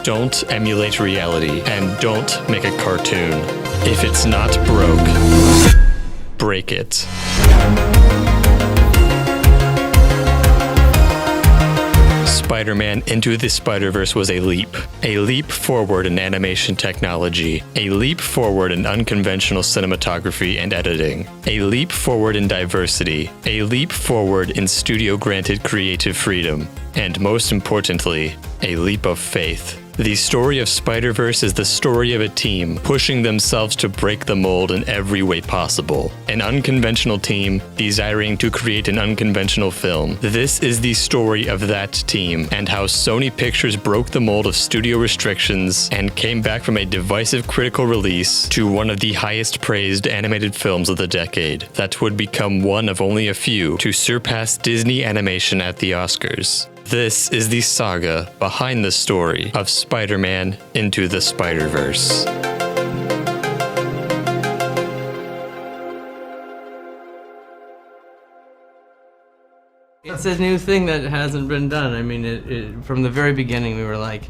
Don't emulate reality, and don't make a cartoon. If it's not broke, break it. Spider-Man Into the Spider-Verse was a leap forward in animation technology, a leap forward in unconventional cinematography and editing, a leap forward in diversity, a leap forward in studio-granted creative freedom, and most importantly, a leap of faith. The story of Spider-Verse is the story of a team pushing themselves to break the mold in every way possible. An unconventional team desiring to create an unconventional film. This is the story of that team and how Sony Pictures broke the mold of studio restrictions and came back from a divisive critical release to one of the highest praised animated films of the decade that would become one of only a few to surpass Disney animation at the Oscars. This is the saga behind the story of Spider-Man Into the Spider-Verse. It's a new thing that hasn't been done. I mean, from the very beginning, we were like,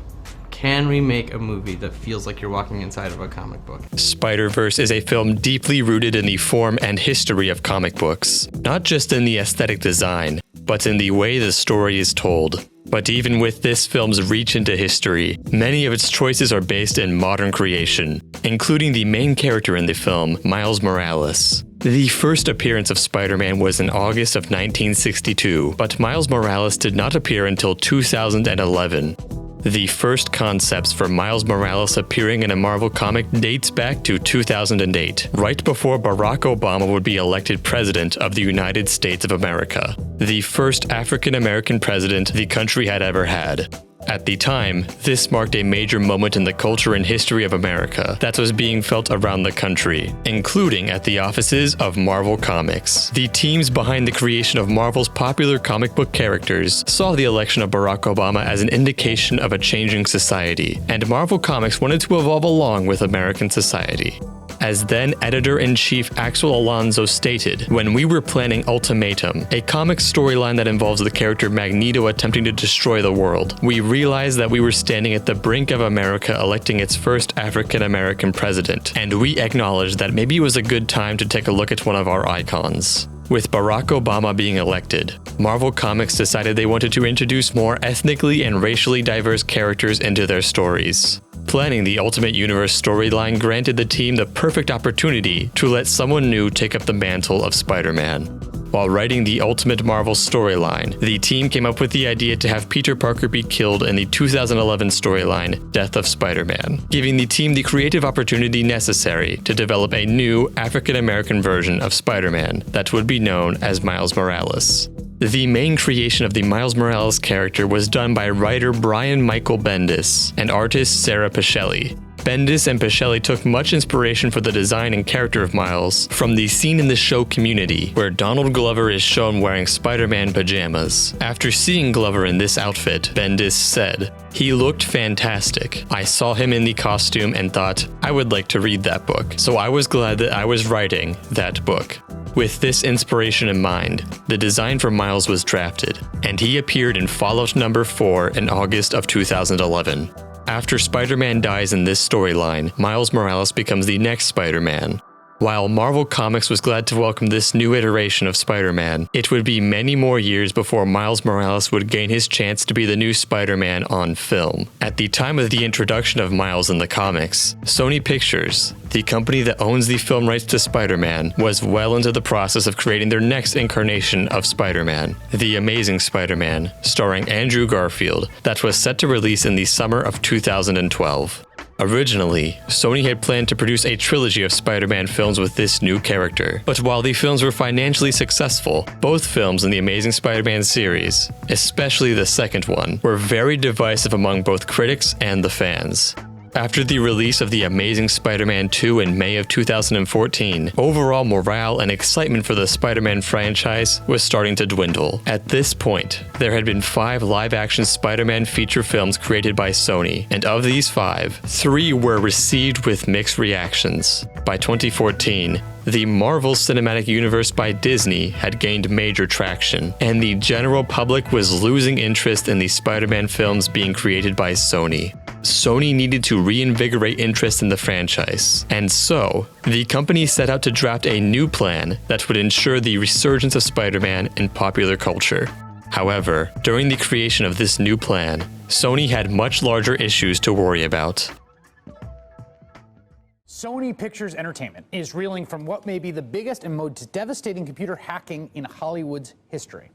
can we make a movie that feels like you're walking inside of a comic book? Spider-Verse is a film deeply rooted in the form and history of comic books, not just in the aesthetic design, but in the way the story is told. But even with this film's reach into history, many of its choices are based in modern creation, including the main character in the film, Miles Morales. The first appearance of Spider-Man was in August of 1962, but Miles Morales did not appear until 2011. The first concepts for Miles Morales appearing in a Marvel comic dates back to 2008, right before Barack Obama would be elected President of the United States of America, the first African-American president the country had ever had. At the time, this marked a major moment in the culture and history of America that was being felt around the country, including at the offices of Marvel Comics. The teams behind the creation of Marvel's popular comic book characters saw the election of Barack Obama as an indication of a changing society, and Marvel Comics wanted to evolve along with American society. As then Editor-in-Chief Axel Alonso stated, when we were planning Ultimatum, a comic storyline that involves the character Magneto attempting to destroy the world, we realized that we were standing at the brink of America electing its first African-American president, and we acknowledged that maybe it was a good time to take a look at one of our icons. With Barack Obama being elected, Marvel Comics decided they wanted to introduce more ethnically and racially diverse characters into their stories. Planning the Ultimate Universe storyline granted the team the perfect opportunity to let someone new take up the mantle of Spider-Man. While writing the Ultimate Marvel storyline, the team came up with the idea to have Peter Parker be killed in the 2011 storyline, Death of Spider-Man, giving the team the creative opportunity necessary to develop a new African-American version of Spider-Man that would be known as Miles Morales. The main creation of the Miles Morales character was done by writer Brian Michael Bendis and artist Sarah Pichelli. Bendis and Pichelli took much inspiration for the design and character of Miles from the scene in the show Community, where Donald Glover is shown wearing Spider-Man pajamas. After seeing Glover in this outfit, Bendis said, "He looked fantastic. I saw him in the costume and thought, I would like to read that book. So I was glad that I was writing that book." With this inspiration in mind, the design for Miles was drafted, and he appeared in Fallout No. 4 in August of 2011. After Spider-Man dies in this storyline, Miles Morales becomes the next Spider-Man. While Marvel Comics was glad to welcome this new iteration of Spider-Man, it would be many more years before Miles Morales would gain his chance to be the new Spider-Man on film. At the time of the introduction of Miles in the comics, Sony Pictures, the company that owns the film rights to Spider-Man, was well into the process of creating their next incarnation of Spider-Man, The Amazing Spider-Man, starring Andrew Garfield, that was set to release in the summer of 2012. Originally, Sony had planned to produce a trilogy of Spider-Man films with this new character, but while the films were financially successful, both films in the Amazing Spider-Man series, especially the second one, were very divisive among both critics and the fans. After the release of The Amazing Spider-Man 2 in May of 2014, overall morale and excitement for the Spider-Man franchise was starting to dwindle. At this point, there had been 5 live-action Spider-Man feature films created by Sony, and of these 5, 3 were received with mixed reactions. By 2014, the Marvel Cinematic Universe by Disney had gained major traction, and the general public was losing interest in the Spider-Man films being created by Sony. Sony needed to reinvigorate interest in the franchise, and so, the company set out to draft a new plan that would ensure the resurgence of Spider-Man in popular culture. However, during the creation of this new plan, Sony had much larger issues to worry about. Sony Pictures Entertainment is reeling from what may be the biggest and most devastating computer hacking in Hollywood's history.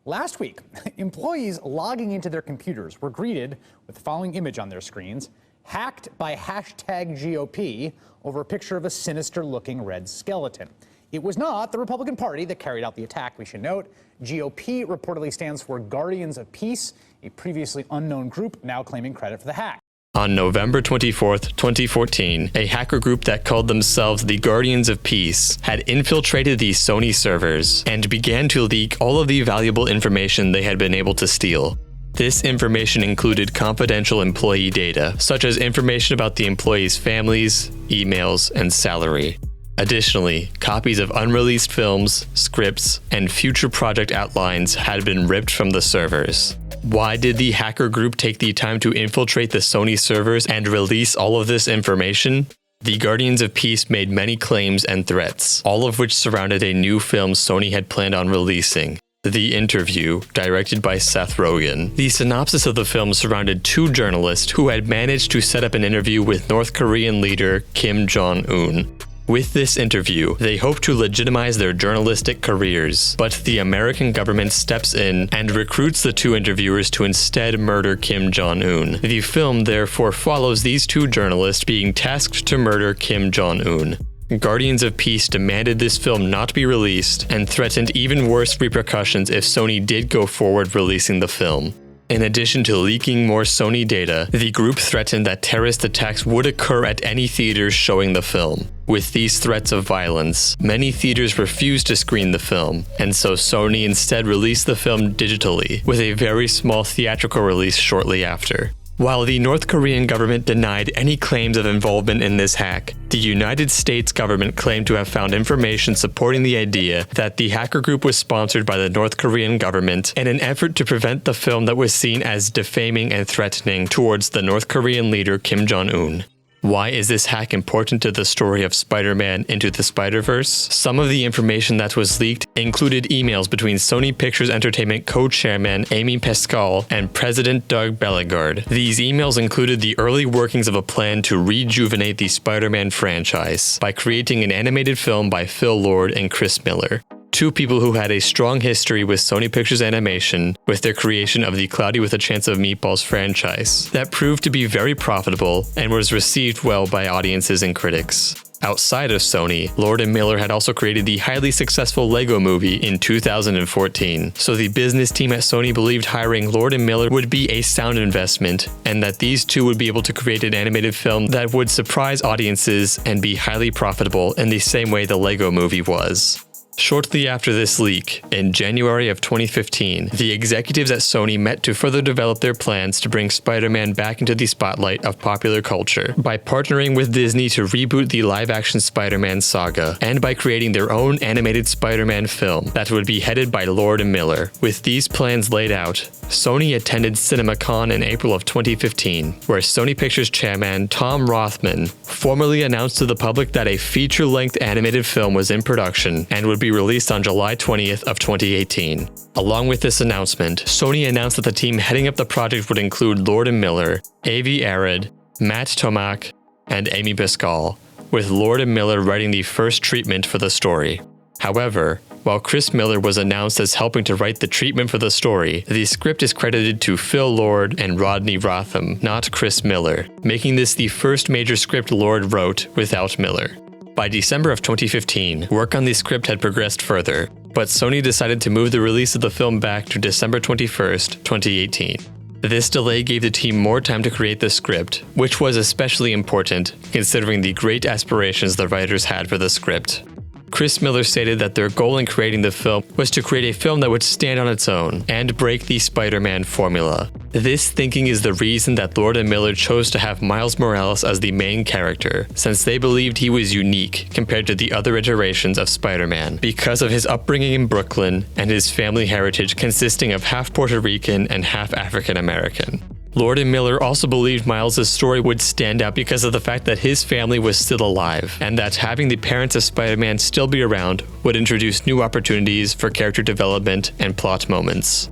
Last week, employees logging into their computers were greeted with the following image on their screens: hacked by #GOP over a picture of a sinister-looking red skeleton. It was not the Republican Party that carried out the attack, we should note. GOP reportedly stands for Guardians of Peace, a previously unknown group now claiming credit for the hack. On November 24, 2014, a hacker group that called themselves the Guardians of Peace had infiltrated the Sony servers and began to leak all of the valuable information they had been able to steal. This information included confidential employee data, such as information about the employees' families, emails, and salary. Additionally, copies of unreleased films, scripts, and future project outlines had been ripped from the servers. Why did the hacker group take the time to infiltrate the Sony servers and release all of this information? The Guardians of Peace made many claims and threats, all of which surrounded a new film Sony had planned on releasing, The Interview, directed by Seth Rogen. The synopsis of the film surrounded two journalists who had managed to set up an interview with North Korean leader Kim Jong-un. With this interview, they hope to legitimize their journalistic careers, but the American government steps in and recruits the two interviewers to instead murder Kim Jong-un. The film therefore follows these two journalists being tasked to murder Kim Jong-un. Guardians of Peace demanded this film not be released and threatened even worse repercussions if Sony did go forward releasing the film. In addition to leaking more Sony data, the group threatened that terrorist attacks would occur at any theaters showing the film. With these threats of violence, many theaters refused to screen the film, and so Sony instead released the film digitally, with a very small theatrical release shortly after. While the North Korean government denied any claims of involvement in this hack, the United States government claimed to have found information supporting the idea that the hacker group was sponsored by the North Korean government in an effort to prevent the film that was seen as defaming and threatening towards the North Korean leader Kim Jong-un. Why is this hack important to the story of Spider-Man Into the Spider-Verse? Some of the information that was leaked included emails between Sony Pictures Entertainment co-chairman Amy Pascal and President Doug Bellegarde. These emails included the early workings of a plan to rejuvenate the Spider-Man franchise by creating an animated film by Phil Lord and Chris Miller, two people who had a strong history with Sony Pictures Animation with their creation of the Cloudy with a Chance of Meatballs franchise that proved to be very profitable and was received well by audiences and critics. Outside of Sony, Lord and Miller had also created the highly successful Lego Movie in 2014, so the business team at Sony believed hiring Lord and Miller would be a sound investment, and that these two would be able to create an animated film that would surprise audiences and be highly profitable in the same way the Lego Movie was. Shortly after this leak, in January of 2015, the executives at Sony met to further develop their plans to bring Spider-Man back into the spotlight of popular culture by partnering with Disney to reboot the live-action Spider-Man saga, and by creating their own animated Spider-Man film that would be headed by Lord and Miller. With these plans laid out, Sony attended CinemaCon in April of 2015, where Sony Pictures chairman Tom Rothman formally announced to the public that a feature-length animated film was in production and would be released on July 20th of 2018. Along with this announcement, Sony announced that the team heading up the project would include Lord and Miller, Avi Arad, Matt Tomac, and Amy Pascal, with Lord and Miller writing the first treatment for the story. However, while Chris Miller was announced as helping to write the treatment for the story, the script is credited to Phil Lord and Rodney Rotham, not Chris Miller, making this the first major script Lord wrote without Miller. By December of 2015, work on the script had progressed further, but Sony decided to move the release of the film back to December 21st, 2018. This delay gave the team more time to create the script, which was especially important considering the great aspirations the writers had for the script. Chris Miller stated that their goal in creating the film was to create a film that would stand on its own and break the Spider-Man formula. This thinking is the reason that Lord and Miller chose to have Miles Morales as the main character, since they believed he was unique compared to the other iterations of Spider-Man, because of his upbringing in Brooklyn and his family heritage consisting of half Puerto Rican and half African American. Lord and Miller also believed Miles' story would stand out because of the fact that his family was still alive, and that having the parents of Spider-Man still be around would introduce new opportunities for character development and plot moments.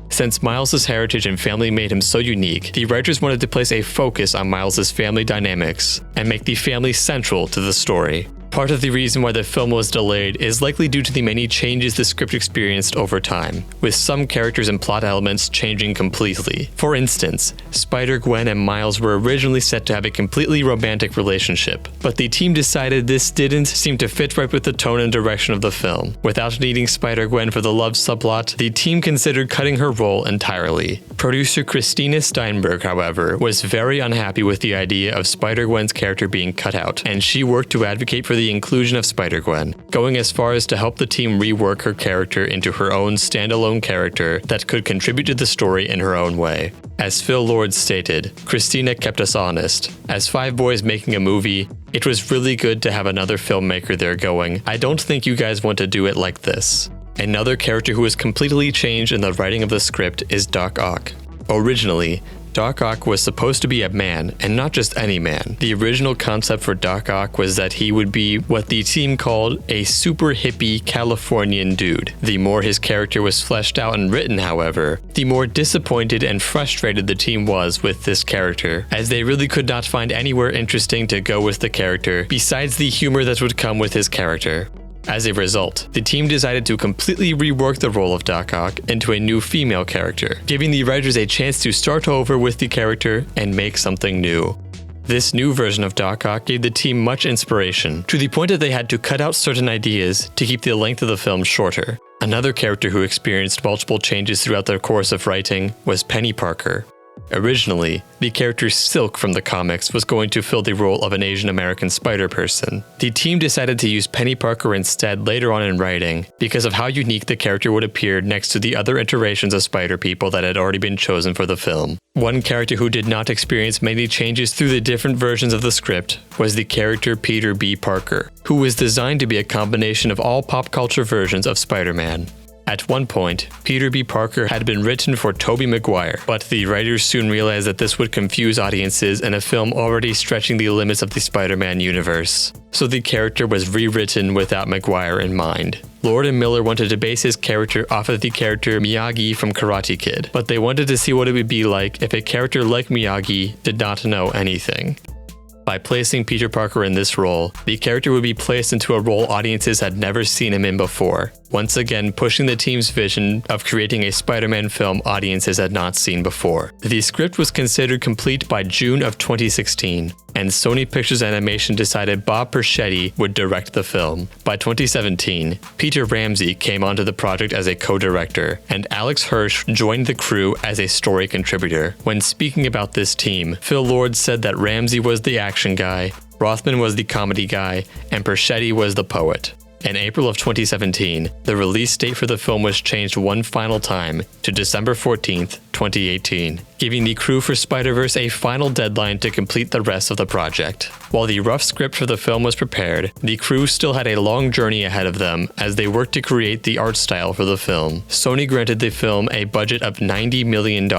Since Miles' heritage and family made him so unique, the writers wanted to place a focus on Miles' family dynamics and make the family central to the story. Part of the reason why the film was delayed is likely due to the many changes the script experienced over time, with some characters and plot elements changing completely. For instance, Spider-Gwen and Miles were originally set to have a completely romantic relationship, but the team decided this didn't seem to fit right with the tone and direction of the film. Without needing Spider-Gwen for the love subplot, the team considered cutting her role entirely. Producer Christina Steinberg, however, was very unhappy with the idea of Spider-Gwen's character being cut out, and she worked to advocate for the inclusion of Spider-Gwen, going as far as to help the team rework her character into her own standalone character that could contribute to the story in her own way. As Phil Lord stated, Christina kept us honest. As 5 boys making a movie, it was really good to have another filmmaker there going, I don't think you guys want to do it like this. Another character who was completely changed in the writing of the script is Doc Ock. Originally, Doc Ock was supposed to be a man, and not just any man. The original concept for Doc Ock was that he would be what the team called a super hippie Californian dude. The more his character was fleshed out and written, however, the more disappointed and frustrated the team was with this character, as they really could not find anywhere interesting to go with the character besides the humor that would come with his character. As a result, the team decided to completely rework the role of Doc Ock into a new female character, giving the writers a chance to start over with the character and make something new. This new version of Doc Ock gave the team much inspiration, to the point that they had to cut out certain ideas to keep the length of the film shorter. Another character who experienced multiple changes throughout their course of writing was Penny Parker. Originally, the character Silk from the comics was going to fill the role of an Asian American Spider-Person. The team decided to use Penny Parker instead later on in writing because of how unique the character would appear next to the other iterations of Spider-People that had already been chosen for the film. One character who did not experience many changes through the different versions of the script was the character Peter B. Parker, who was designed to be a combination of all pop culture versions of Spider-Man. At one point, Peter B. Parker had been written for Tobey Maguire, but the writers soon realized that this would confuse audiences in a film already stretching the limits of the Spider-Man universe. So the character was rewritten without Maguire in mind. Lord and Miller wanted to base his character off of the character Miyagi from Karate Kid, but they wanted to see what it would be like if a character like Miyagi did not know anything. By placing Peter Parker in this role, the character would be placed into a role audiences had never seen him in before, once again pushing the team's vision of creating a Spider-Man film audiences had not seen before. The script was considered complete by June of 2016, and Sony Pictures Animation decided Bob Persichetti would direct the film. By 2017, Peter Ramsey came onto the project as a co-director, and Alex Hirsch joined the crew as a story contributor. When speaking about this team, Phil Lord said that Ramsey was the action guy, Rothman was the comedy guy, and Persichetti was the poet. In April of 2017, the release date for the film was changed one final time to December 14th, 2018, giving the crew for Spider-Verse a final deadline to complete the rest of the project. While the rough script for the film was prepared, the crew still had a long journey ahead of them as they worked to create the art style for the film. Sony granted the film a budget of $90 million,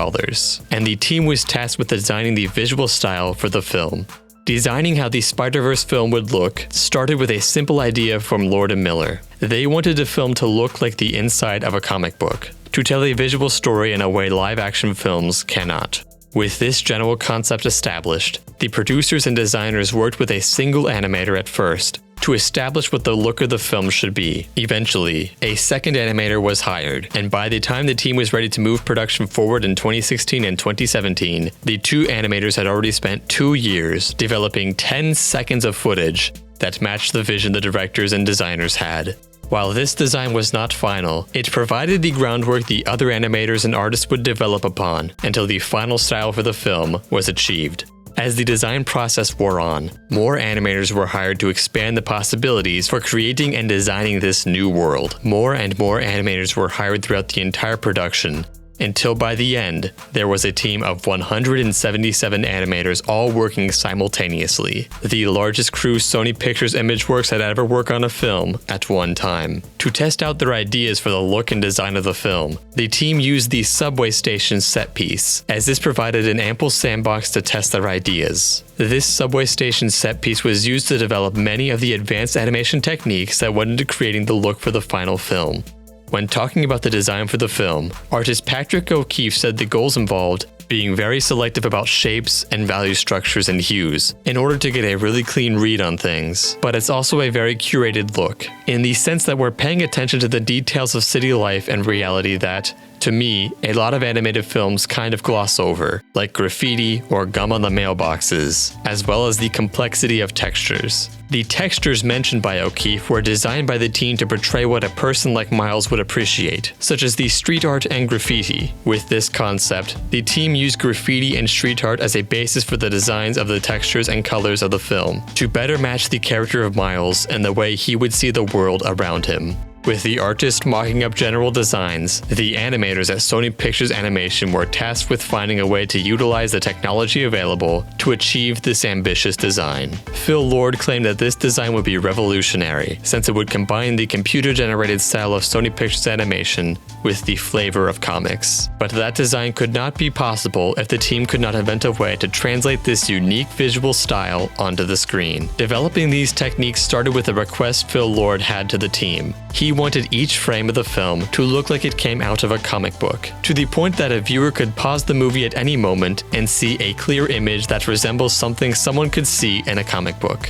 and the team was tasked with designing the visual style for the film. Designing how the Spider-Verse film would look started with a simple idea from Lord and Miller. They wanted the film to look like the inside of a comic book, to tell a visual story in a way live-action films cannot. With this general concept established, the producers and designers worked with a single animator at first to establish what the look of the film should be. Eventually, a second animator was hired, and by the time the team was ready to move production forward in 2016 and 2017, the two animators had already spent 2 years developing 10 seconds of footage that matched the vision the directors and designers had. While this design was not final, it provided the groundwork the other animators and artists would develop upon until the final style for the film was achieved. As the design process wore on, more animators were hired to expand the possibilities for creating and designing this new world. More and more animators were hired throughout the entire production, until by the end, there was a team of 177 animators all working simultaneously, the largest crew Sony Pictures Imageworks had ever worked on a film at one time. To test out their ideas for the look and design of the film, the team used the subway station set piece, as this provided an ample sandbox to test their ideas. This subway station set piece was used to develop many of the advanced animation techniques that went into creating the look for the final film. When talking about the design for the film, artist Patrick O'Keefe said the goals involved being very selective about shapes and value structures and hues in order to get a really clean read on things. But it's also a very curated look, in the sense that we're paying attention to the details of city life and reality that, to me, a lot of animated films kind of gloss over, like graffiti or gum on the mailboxes, as well as the complexity of textures. The textures mentioned by O'Keefe were designed by the team to portray what a person like Miles would appreciate, such as the street art and graffiti. With this concept, the team used graffiti and street art as a basis for the designs of the textures and colors of the film, to better match the character of Miles and the way he would see the world around him. With the artist mocking up general designs, the animators at Sony Pictures Animation were tasked with finding a way to utilize the technology available to achieve this ambitious design. Phil Lord claimed that this design would be revolutionary, since it would combine the computer-generated style of Sony Pictures Animation with the flavor of comics. But that design could not be possible if the team could not invent a way to translate this unique visual style onto the screen. Developing these techniques started with a request Phil Lord had to the team. He wanted each frame of the film to look like it came out of a comic book, to the point that a viewer could pause the movie at any moment and see a clear image that resembles something someone could see in a comic book.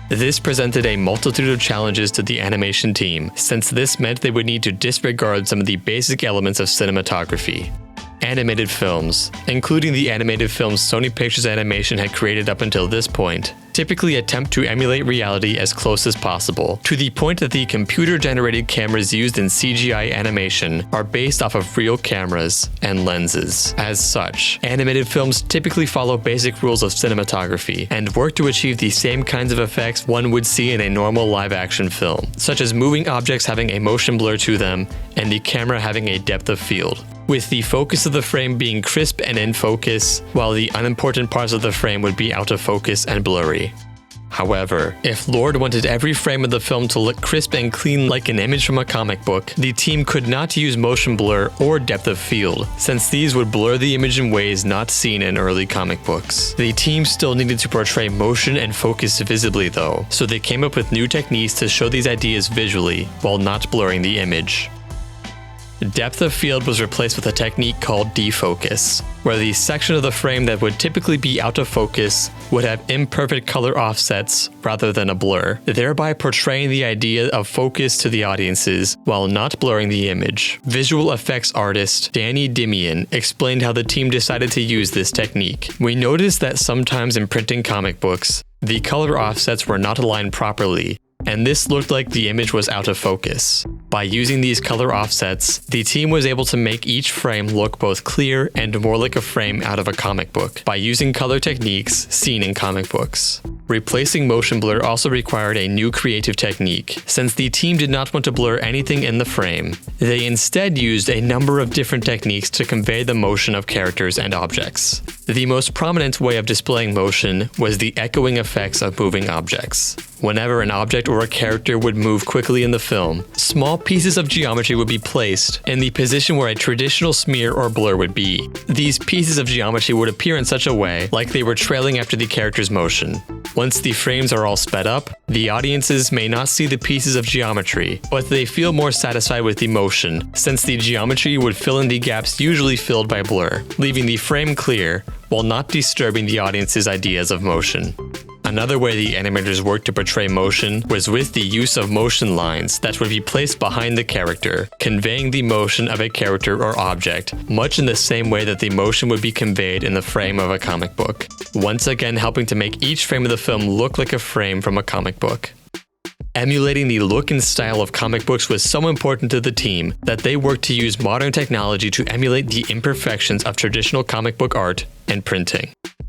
This presented a multitude of challenges to the animation team, since this meant they would need to disregard some of the basic elements of cinematography. Animated films, including the animated films Sony Pictures Animation had created up until this point, typically attempt to emulate reality as close as possible, to the point that the computer-generated cameras used in CGI animation are based off of real cameras and lenses. As such, animated films typically follow basic rules of cinematography and work to achieve the same kinds of effects one would see in a normal live-action film, such as moving objects having a motion blur to them and the camera having a depth of field, with the focus of the frame being crisp and in focus, while the unimportant parts of the frame would be out of focus and blurry. However, if Lord wanted every frame of the film to look crisp and clean like an image from a comic book, the team could not use motion blur or depth of field, since these would blur the image in ways not seen in early comic books. The team still needed to portray motion and focus visibly though, so they came up with new techniques to show these ideas visually while not blurring the image. Depth of field was replaced with a technique called defocus, where the section of the frame that would typically be out of focus would have imperfect color offsets rather than a blur, thereby portraying the idea of focus to the audiences while not blurring the image. Visual effects artist Danny Dimian explained how the team decided to use this technique. "We noticed that sometimes in printing comic books, the color offsets were not aligned properly, and this looked like the image was out of focus. By using these color offsets, the team was able to make each frame look both clear and more like a frame out of a comic book, by using color techniques seen in comic books." Replacing motion blur also required a new creative technique, since the team did not want to blur anything in the frame. They instead used a number of different techniques to convey the motion of characters and objects. The most prominent way of displaying motion was the echoing effects of moving objects. Whenever an object or a character would move quickly in the film, small pieces of geometry would be placed in the position where a traditional smear or blur would be. These pieces of geometry would appear in such a way like they were trailing after the character's motion. Once the frames are all sped up, the audiences may not see the pieces of geometry, but they feel more satisfied with the motion, since the geometry would fill in the gaps usually filled by blur, leaving the frame clear while not disturbing the audience's ideas of motion. Another way the animators worked to portray motion was with the use of motion lines that would be placed behind the character, conveying the motion of a character or object, much in the same way that the motion would be conveyed in the frame of a comic book, once again helping to make each frame of the film look like a frame from a comic book. Emulating the look and style of comic books was so important to the team that they worked to use modern technology to emulate the imperfections of traditional comic book art and printing.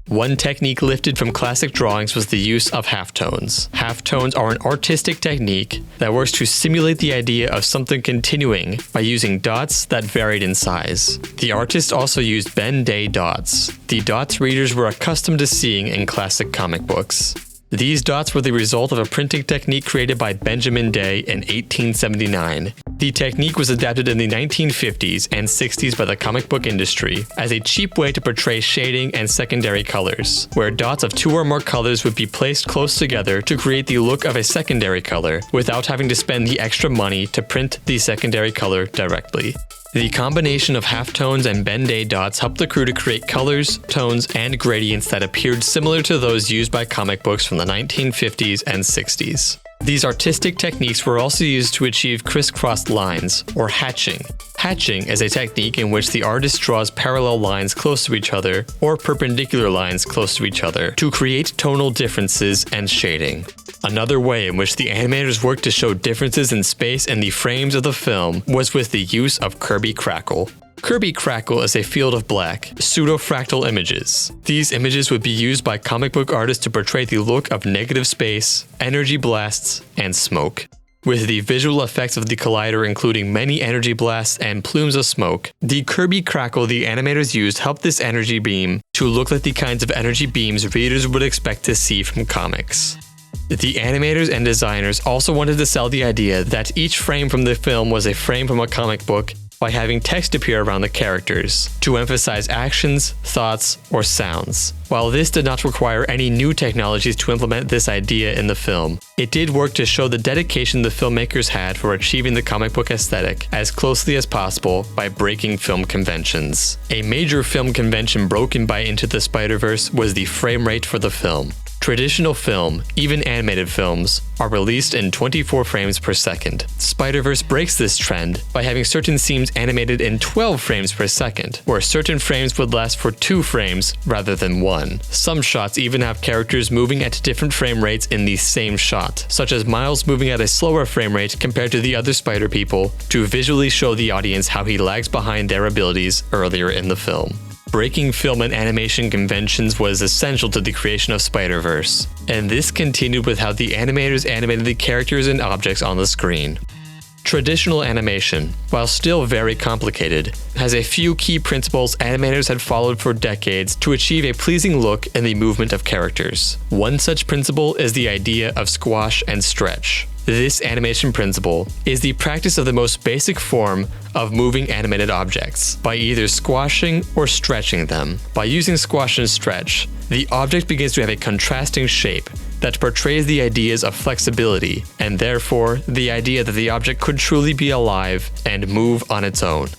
One technique lifted from classic drawings was the use of halftones. Halftones are an artistic technique that works to simulate the idea of something continuing by using dots that varied in size. The artist also used Ben-Day dots, the dots readers were accustomed to seeing in classic comic books. These dots were the result of a printing technique created by Benjamin Day in 1879. The technique was adapted in the 1950s and 60s by the comic book industry as a cheap way to portray shading and secondary colors, where dots of two or more colors would be placed close together to create the look of a secondary color without having to spend the extra money to print the secondary color directly. The combination of halftones and Ben-Day dots helped the crew to create colors, tones, and gradients that appeared similar to those used by comic books from the 1950s and 60s. These artistic techniques were also used to achieve crisscrossed lines, or hatching. Hatching is a technique in which the artist draws parallel lines close to each other, or perpendicular lines close to each other, to create tonal differences and shading. Another way in which the animators worked to show differences in space in the frames of the film was with the use of Kirby Crackle. Kirby Crackle is a field of black, pseudo-fractal images. These images would be used by comic book artists to portray the look of negative space, energy blasts, and smoke. With the visual effects of the collider including many energy blasts and plumes of smoke, the Kirby Crackle the animators used helped this energy beam to look like the kinds of energy beams readers would expect to see from comics. The animators and designers also wanted to sell the idea that each frame from the film was a frame from a comic book by having text appear around the characters, to emphasize actions, thoughts, or sounds. While this did not require any new technologies to implement this idea in the film, it did work to show the dedication the filmmakers had for achieving the comic book aesthetic as closely as possible by breaking film conventions. A major film convention broken by Into the Spider-Verse was the frame rate for the film. Traditional film, even animated films, are released in 24 frames per second. Spider-Verse breaks this trend by having certain scenes animated in 12 frames per second, where certain frames would last for 2 frames rather than 1. Some shots even have characters moving at different frame rates in the same shot, such as Miles moving at a slower frame rate compared to the other Spider people to visually show the audience how he lags behind their abilities earlier in the film. Breaking film and animation conventions was essential to the creation of Spider-Verse, and this continued with how the animators animated the characters and objects on the screen. Traditional animation, while still very complicated, has a few key principles animators had followed for decades to achieve a pleasing look in the movement of characters. One such principle is the idea of squash and stretch. This animation principle is the practice of the most basic form of moving animated objects, by either squashing or stretching them. By using squash and stretch, the object begins to have a contrasting shape that portrays the ideas of flexibility, and therefore the idea that the object could truly be alive and move on its own.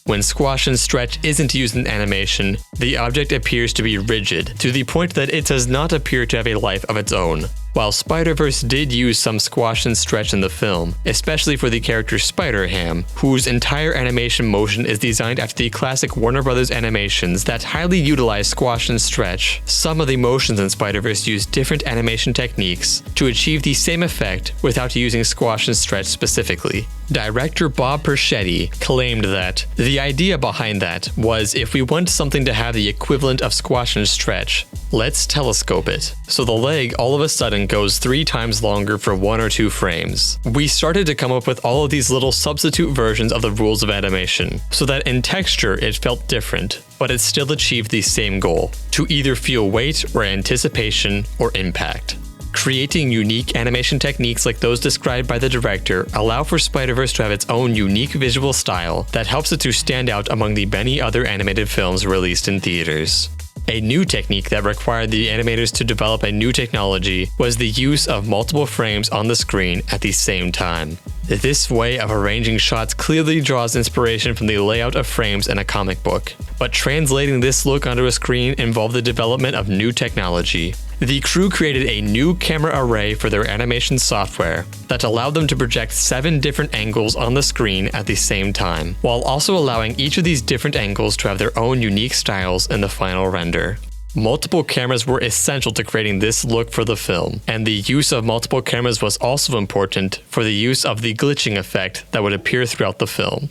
When squash and stretch isn't used in animation, the object appears to be rigid, to the point that it does not appear to have a life of its own. While Spider-Verse did use some squash and stretch in the film, especially for the character Spider-Ham, whose entire animation motion is designed after the classic Warner Bros. Animations that highly utilize squash and stretch, some of the motions in Spider-Verse use different animation techniques to achieve the same effect without using squash and stretch specifically. Director Bob Perschetti claimed that the idea behind that was, if we want something to have the equivalent of squash and stretch, let's telescope it. So the leg all of a sudden goes 3 times longer for 1 or 2 frames. We started to come up with all of these little substitute versions of the rules of animation, so that in texture it felt different, but it still achieved the same goal, to either feel weight or anticipation or impact. Creating unique animation techniques like those described by the director allow for Spider-Verse to have its own unique visual style that helps it to stand out among the many other animated films released in theaters. A new technique that required the animators to develop a new technology was the use of multiple frames on the screen at the same time. This way of arranging shots clearly draws inspiration from the layout of frames in a comic book, but translating this look onto a screen involved the development of new technology. The crew created a new camera array for their animation software that allowed them to project 7 different angles on the screen at the same time, while also allowing each of these different angles to have their own unique styles in the final render. Multiple cameras were essential to creating this look for the film, and the use of multiple cameras was also important for the use of the glitching effect that would appear throughout the film.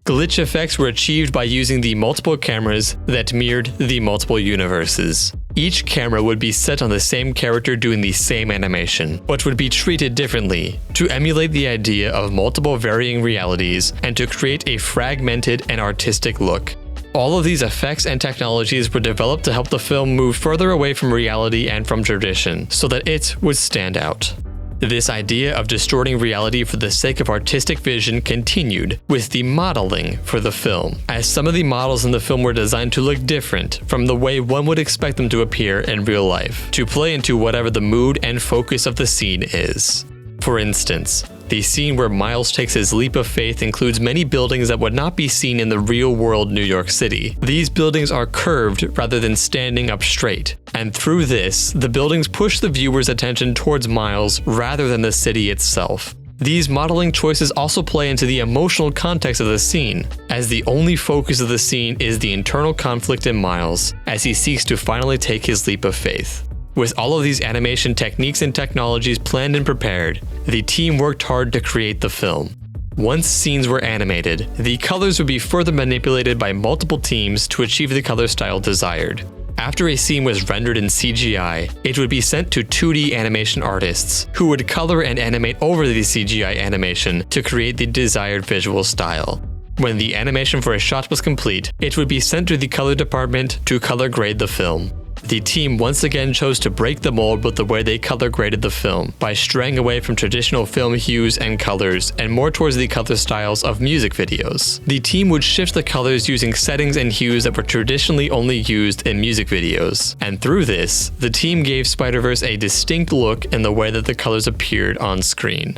Glitch effects were achieved by using the multiple cameras that mirrored the multiple universes. Each camera would be set on the same character doing the same animation, but would be treated differently to emulate the idea of multiple varying realities and to create a fragmented and artistic look. All of these effects and technologies were developed to help the film move further away from reality and from tradition, so that it would stand out. This idea of distorting reality for the sake of artistic vision continued with the modeling for the film, as some of the models in the film were designed to look different from the way one would expect them to appear in real life, to play into whatever the mood and focus of the scene is. For instance, the scene where Miles takes his leap of faith includes many buildings that would not be seen in the real-world New York City. These buildings are curved rather than standing up straight, and through this, the buildings push the viewer's attention towards Miles rather than the city itself. These modeling choices also play into the emotional context of the scene, as the only focus of the scene is the internal conflict in Miles as he seeks to finally take his leap of faith. With all of these animation techniques and technologies planned and prepared, the team worked hard to create the film. Once scenes were animated, the colors would be further manipulated by multiple teams to achieve the color style desired. After a scene was rendered in CGI, it would be sent to 2D animation artists, who would color and animate over the CGI animation to create the desired visual style. When the animation for a shot was complete, it would be sent to the color department to color grade the film. The team once again chose to break the mold with the way they color graded the film, by straying away from traditional film hues and colors and more towards the color styles of music videos. The team would shift the colors using settings and hues that were traditionally only used in music videos, and through this, the team gave Spider-Verse a distinct look in the way that the colors appeared on screen.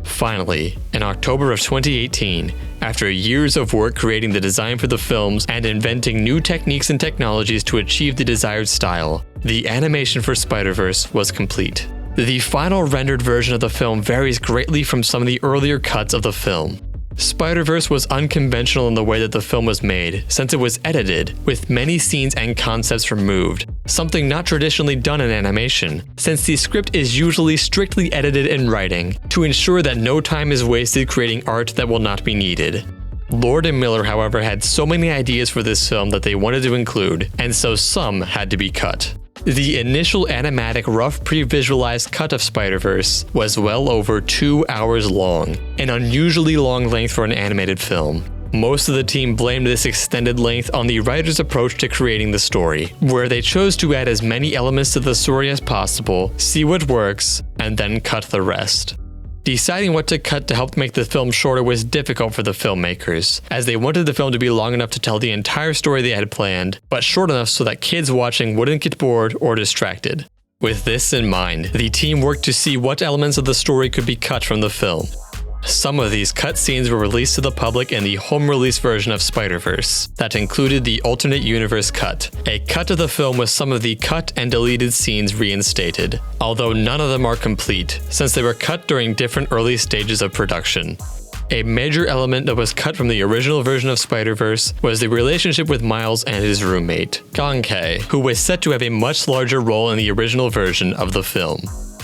Finally, in October of 2018, after years of work creating the design for the films and inventing new techniques and technologies to achieve the desired style, the animation for Spider-Verse was complete. The final rendered version of the film varies greatly from some of the earlier cuts of the film. Spider-Verse was unconventional in the way that the film was made, since it was edited, with many scenes and concepts removed, something not traditionally done in animation, since the script is usually strictly edited in writing, to ensure that no time is wasted creating art that will not be needed. Lord and Miller, however, had so many ideas for this film that they wanted to include, and so some had to be cut. The initial animatic rough pre-visualized cut of Spider-Verse was well over 2 hours long, an unusually long length for an animated film. Most of the team blamed this extended length on the writer's approach to creating the story, where they chose to add as many elements to the story as possible, see what works, and then cut the rest. Deciding what to cut to help make the film shorter was difficult for the filmmakers, as they wanted the film to be long enough to tell the entire story they had planned, but short enough so that kids watching wouldn't get bored or distracted. With this in mind, the team worked to see what elements of the story could be cut from the film. Some of these cut scenes were released to the public in the home release version of Spider-Verse, that included the alternate universe cut, a cut of the film with some of the cut and deleted scenes reinstated, although none of them are complete, since they were cut during different early stages of production. A major element that was cut from the original version of Spider-Verse was the relationship with Miles and his roommate, Gong-Kei, who was set to have a much larger role in the original version of the film.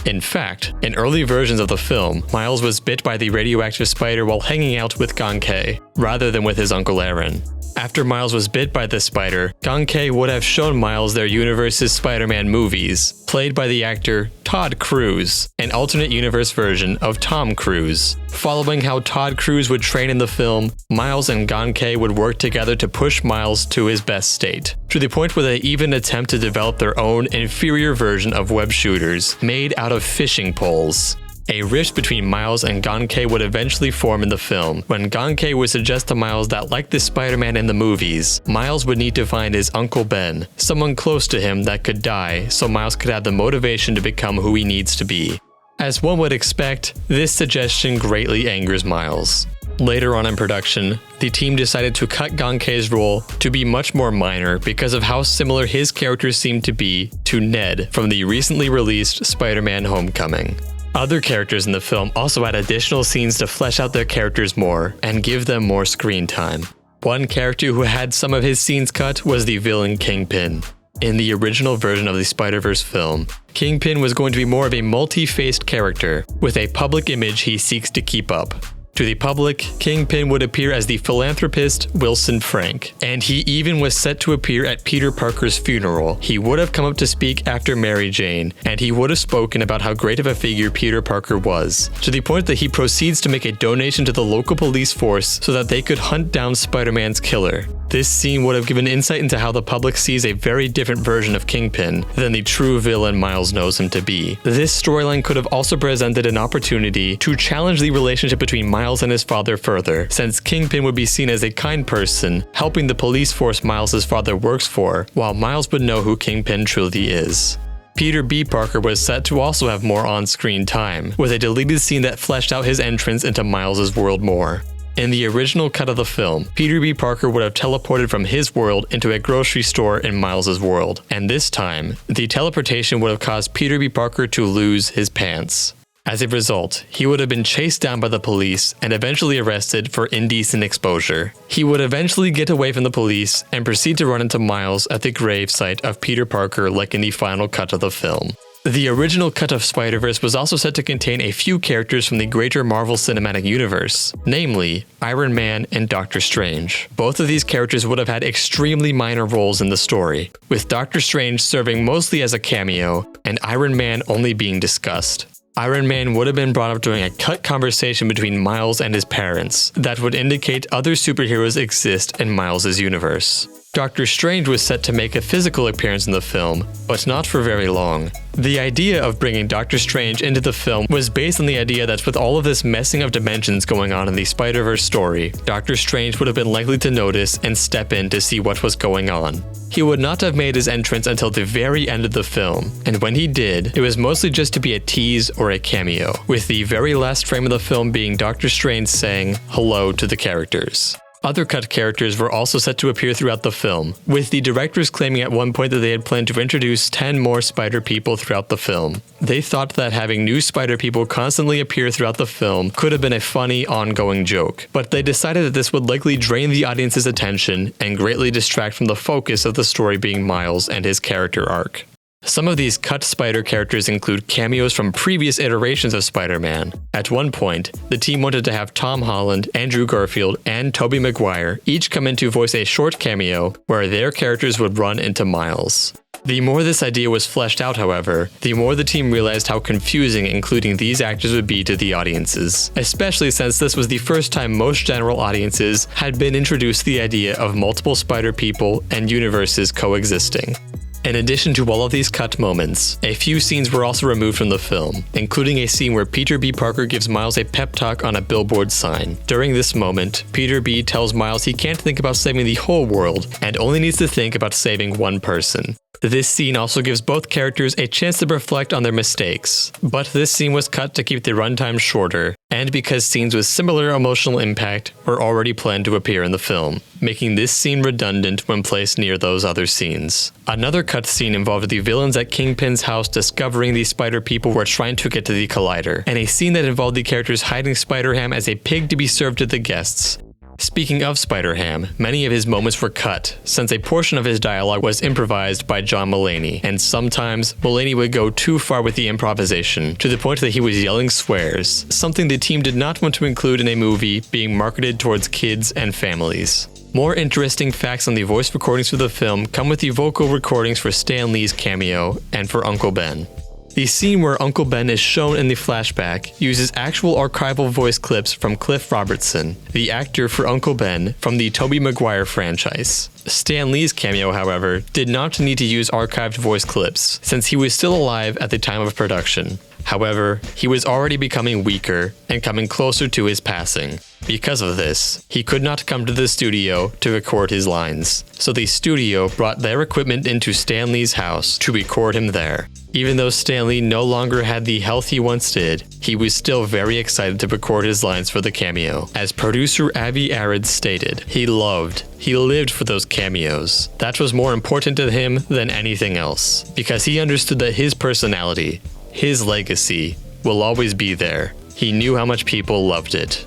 In fact, in early versions of the film, Miles was bit by the radioactive spider while hanging out with Gong-Kei, rather than with his Uncle Aaron. After Miles was bit by the spider, Gong-Kei would have shown Miles their universe's Spider-Man movies, played by the actor Todd Cruise, an alternate universe version of Tom Cruise. Following how Todd Cruise would train in the film, Miles and Gong-Kei would work together to push Miles to his best state, to the point where they even attempt to develop their own inferior version of web shooters, made out of fishing poles. A rift between Miles and Gong-Kei would eventually form in the film, when Gong-Kei would suggest to Miles that, like the Spider-Man in the movies, Miles would need to find his Uncle Ben, someone close to him that could die, so Miles could have the motivation to become who he needs to be. As one would expect, this suggestion greatly angers Miles. Later on in production, the team decided to cut Gong-Kei's role to be much more minor because of how similar his character seemed to be to Ned from the recently released Spider-Man Homecoming. Other characters in the film also had additional scenes to flesh out their characters more and give them more screen time. One character who had some of his scenes cut was the villain Kingpin. In the original version of the Spider-Verse film, Kingpin was going to be more of a multi-faced character, with a public image he seeks to keep up. To the public, Kingpin would appear as the philanthropist Wilson Frank, and he even was set to appear at Peter Parker's funeral. He would have come up to speak after Mary Jane, and he would have spoken about how great of a figure Peter Parker was, to the point that he proceeds to make a donation to the local police force so that they could hunt down Spider-Man's killer. This scene would have given insight into how the public sees a very different version of Kingpin than the true villain Miles knows him to be. This storyline could have also presented an opportunity to challenge the relationship between Miles and his father further, since Kingpin would be seen as a kind person, helping the police force Miles' father works for, while Miles would know who Kingpin truly is. Peter B. Parker was set to also have more on-screen time, with a deleted scene that fleshed out his entrance into Miles' world more. In the original cut of the film, Peter B. Parker would have teleported from his world into a grocery store in Miles' world, and this time, the teleportation would have caused Peter B. Parker to lose his pants. As a result, he would have been chased down by the police and eventually arrested for indecent exposure. He would eventually get away from the police and proceed to run into Miles at the gravesite of Peter Parker like in the final cut of the film. The original cut of Spider-Verse was also set to contain a few characters from the greater Marvel Cinematic Universe, namely Iron Man and Doctor Strange. Both of these characters would have had extremely minor roles in the story, with Doctor Strange serving mostly as a cameo and Iron Man only being discussed. Iron Man would have been brought up during a cut conversation between Miles and his parents that would indicate other superheroes exist in Miles' universe. Doctor Strange was set to make a physical appearance in the film, but not for very long. The idea of bringing Doctor Strange into the film was based on the idea that with all of this messing of dimensions going on in the Spider-Verse story, Doctor Strange would have been likely to notice and step in to see what was going on. He would not have made his entrance until the very end of the film, and when he did, it was mostly just to be a tease or a cameo, with the very last frame of the film being Doctor Strange saying hello to the characters. Other cut characters were also set to appear throughout the film, with the directors claiming at one point that they had planned to introduce 10 more Spider People throughout the film. They thought that having new Spider People constantly appear throughout the film could have been a funny, ongoing joke, but they decided that this would likely drain the audience's attention and greatly distract from the focus of the story being Miles and his character arc. Some of these cut Spider characters include cameos from previous iterations of Spider-Man. At one point, the team wanted to have Tom Holland, Andrew Garfield, and Tobey Maguire each come in to voice a short cameo where their characters would run into Miles. The more this idea was fleshed out, however, the more the team realized how confusing including these actors would be to the audiences, especially since this was the first time most general audiences had been introduced to the idea of multiple Spider People and universes coexisting. In addition to all of these cut moments, a few scenes were also removed from the film, including a scene where Peter B. Parker gives Miles a pep talk on a billboard sign. During this moment, Peter B. tells Miles he can't think about saving the whole world and only needs to think about saving one person. This scene also gives both characters a chance to reflect on their mistakes, but this scene was cut to keep the runtime shorter, and because scenes with similar emotional impact were already planned to appear in the film, making this scene redundant when placed near those other scenes. Another cut scene involved the villains at Kingpin's house discovering the Spider People were trying to get to the Collider, and a scene that involved the characters hiding Spider-Ham as a pig to be served to the guests. Speaking of Spider-Ham, many of his moments were cut, since a portion of his dialogue was improvised by John Mulaney, and sometimes Mulaney would go too far with the improvisation, to the point that he was yelling swears, something the team did not want to include in a movie being marketed towards kids and families. More interesting facts on the voice recordings for the film come with the vocal recordings for Stan Lee's cameo and for Uncle Ben. The scene where Uncle Ben is shown in the flashback uses actual archival voice clips from Cliff Robertson, the actor for Uncle Ben from the Tobey Maguire franchise. Stan Lee's cameo, however, did not need to use archived voice clips, since he was still alive at the time of production. However, he was already becoming weaker and coming closer to his passing. Because of this, he could not come to the studio to record his lines, so the studio brought their equipment into Stan Lee's house to record him there. Even though Stan Lee no longer had the health he once did, he was still very excited to record his lines for the cameo. As producer Avi Arad stated, he lived for those cameos. That was more important to him than anything else, because he understood that his personality, his legacy, will always be there. He knew how much people loved it.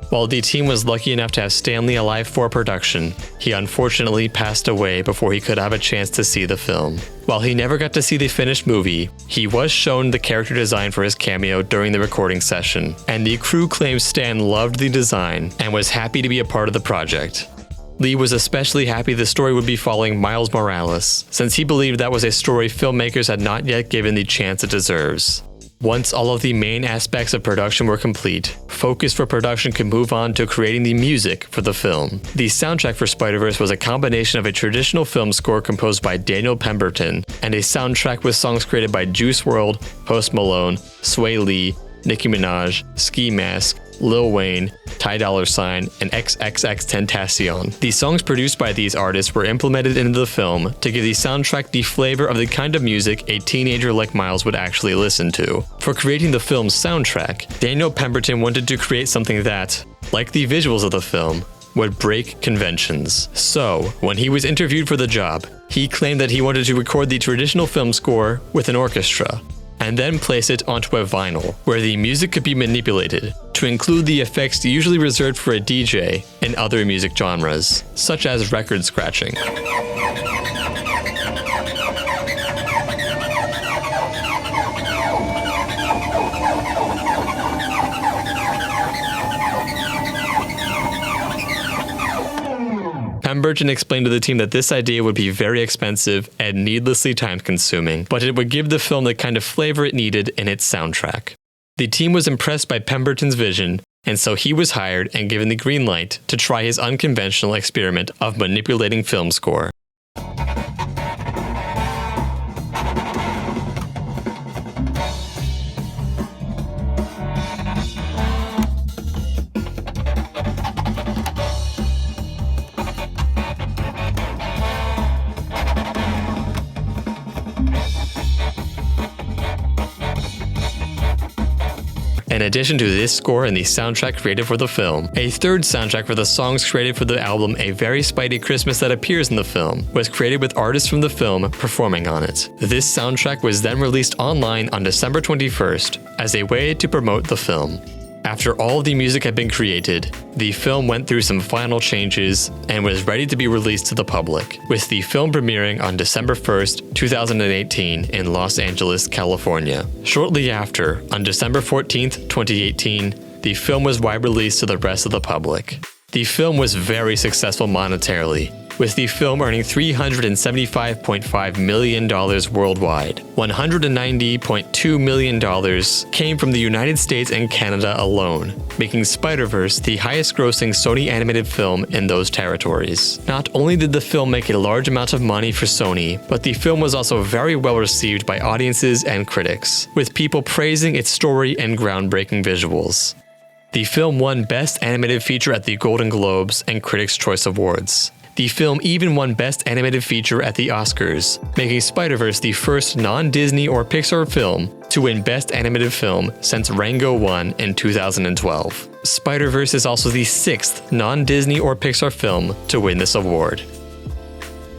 While the team was lucky enough to have Stanley alive for production, he unfortunately passed away before he could have a chance to see the film. While he never got to see the finished movie, he was shown the character design for his cameo during the recording session, and the crew claims Stan loved the design and was happy to be a part of the project. Lee was especially happy the story would be following Miles Morales, since he believed that was a story filmmakers had not yet given the chance it deserves. Once all of the main aspects of production were complete, focus for production could move on to creating the music for the film. The soundtrack for Spider-Verse was a combination of a traditional film score composed by Daniel Pemberton and a soundtrack with songs created by Juice WRLD, Post Malone, Sway Lee, Nicki Minaj, Ski Mask, Lil Wayne, Ty Dolla $ign, and XXXTentacion. The songs produced by these artists were implemented into the film to give the soundtrack the flavor of the kind of music a teenager like Miles would actually listen to. For creating the film's soundtrack, Daniel Pemberton wanted to create something that, like the visuals of the film, would break conventions. So, when he was interviewed for the job, he claimed that he wanted to record the traditional film score with an orchestra, and then place it onto a vinyl, where the music could be manipulated to include the effects usually reserved for a DJ in other music genres, such as record scratching. Pemberton explained to the team that this idea would be very expensive and needlessly time-consuming, but it would give the film the kind of flavor it needed in its soundtrack. The team was impressed by Pemberton's vision, and so he was hired and given the green light to try his unconventional experiment of manipulating film score. In addition to this score and the soundtrack created for the film, a third soundtrack for the songs created for the album A Very Spidey Christmas that appears in the film was created with artists from the film performing on it. This soundtrack was then released online on December 21st as a way to promote the film. After all of the music had been created, the film went through some final changes and was ready to be released to the public, with the film premiering on December 1st, 2018 in Los Angeles, California. Shortly after, on December 14th, 2018, the film was wide released to the rest of the public. The film was very successful monetarily, with the film earning $375.5 million worldwide. $190.2 million came from the United States and Canada alone, making Spider-Verse the highest-grossing Sony animated film in those territories. Not only did the film make a large amount of money for Sony, but the film was also very well received by audiences and critics, with people praising its story and groundbreaking visuals. The film won Best Animated Feature at the Golden Globes and Critics' Choice Awards. The film even won Best Animated Feature at the Oscars, making Spider-Verse the first non-Disney or Pixar film to win Best Animated Film since Rango won in 2012. Spider-Verse is also the sixth non-Disney or Pixar film to win this award.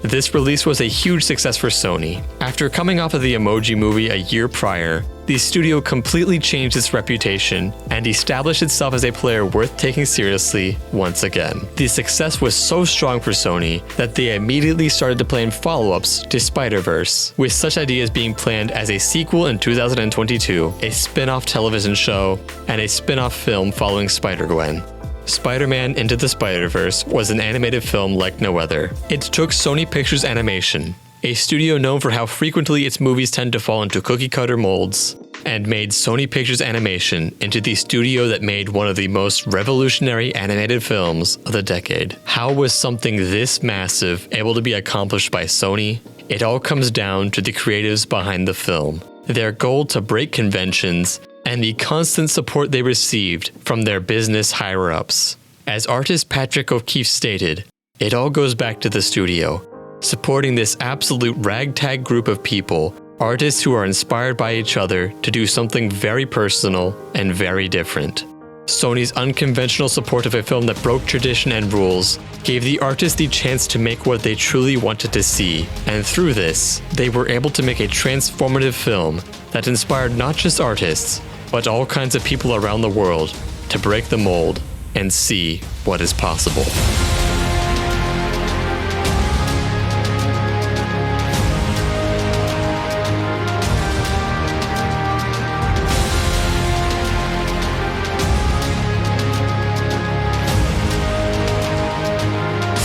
This release was a huge success for Sony. After coming off of the Emoji Movie a year prior, the studio completely changed its reputation and established itself as a player worth taking seriously once again. The success was so strong for Sony that they immediately started to plan follow-ups to Spider-Verse, with such ideas being planned as a sequel in 2022, a spin-off television show, and a spin-off film following Spider-Gwen. Spider-Man Into the Spider-Verse was an animated film like no other. It took Sony Pictures Animation, a studio known for how frequently its movies tend to fall into cookie-cutter molds, and made Sony Pictures Animation into the studio that made one of the most revolutionary animated films of the decade. How was something this massive able to be accomplished by Sony? It all comes down to the creatives behind the film, their goal to break conventions, and the constant support they received from their business higher-ups. As artist Patrick O'Keefe stated, it all goes back to the studio, supporting this absolute ragtag group of people, artists who are inspired by each other to do something very personal and very different. Sony's unconventional support of a film that broke tradition and rules gave the artists the chance to make what they truly wanted to see, and through this, they were able to make a transformative film that inspired not just artists, but all kinds of people around the world to break the mold and see what is possible.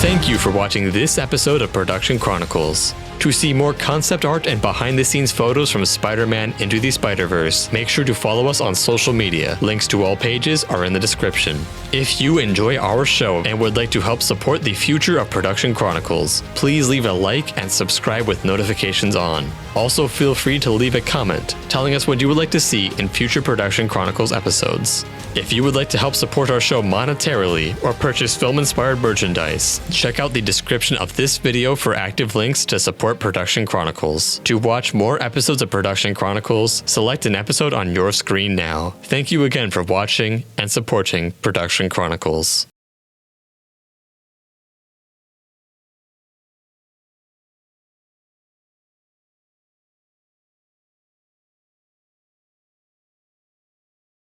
Thank you for watching this episode of Production Chronicles. To see more concept art and behind-the-scenes photos from Spider-Man Into the Spider-Verse, make sure to follow us on social media. Links to all pages are in the description. If you enjoy our show and would like to help support the future of Production Chronicles, please leave a like and subscribe with notifications on. Also, feel free to leave a comment telling us what you would like to see in future Production Chronicles episodes. If you would like to help support our show monetarily or purchase film-inspired merchandise, check out the description of this video for active links to support Production Chronicles. To watch more episodes of Production Chronicles, select an episode on your screen now. Thank you again for watching and supporting Production Chronicles.